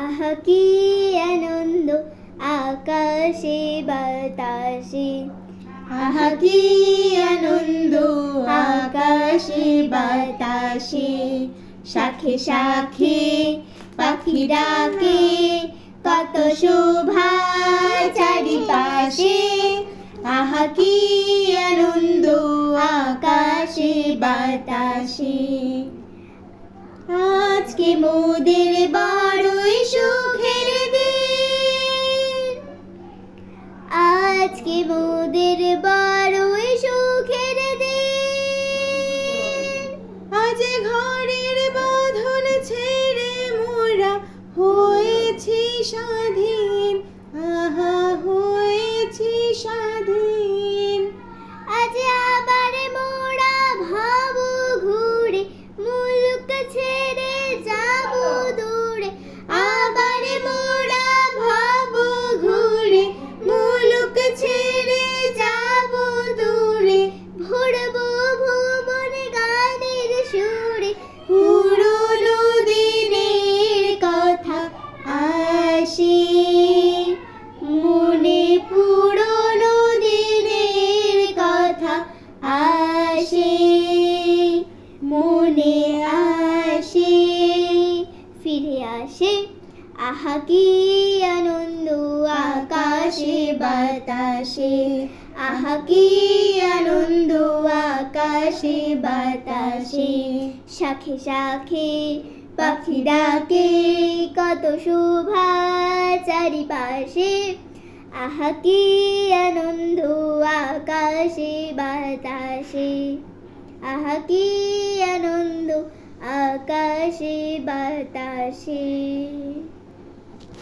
আহা কি আনন্দ আকাশে বাতাসে, আহা কি আনন্দ আকাশে বাতাসে। শাখে শাখে পাখি ডাকে, কত শোভা চারিপাশে। আহা কি আনন্দ আকাশে বাতাসে। আজকে মোদের বড়ই সুখের দিন, আজকে মোদের বড়ই সুখের দিন। আজ ঘরের বাঁধন ছেড়ে মোরা হয়েছি স্বাধীন, আহা হয়েছি স্বাধীন। আজ আবার মোরা ভাব ঘুরে, মুলুক ছেড়ে যাব দূরে। আবার মোরা ভাব ঘুরে, মুলুক ছেড়ে যাব দূরে। ভরব ভুবন গানের সুরে, পুরনো দিনের কথা আসে মনে, পুরনো দিনের কথা আসে মনে, আসে ফিরে আসে। আহা কি আনন্দ আকাশে বাতাসে, আহা কি আনন্দ আকাশে বাতাসে। শাখে শাখে পাখি ডাকে, কত শোভা চারিপাশে। আহা কি আনন্দ আকাশে বাতাসে, আহা কি আনন্দ আকাশে বাতাসে।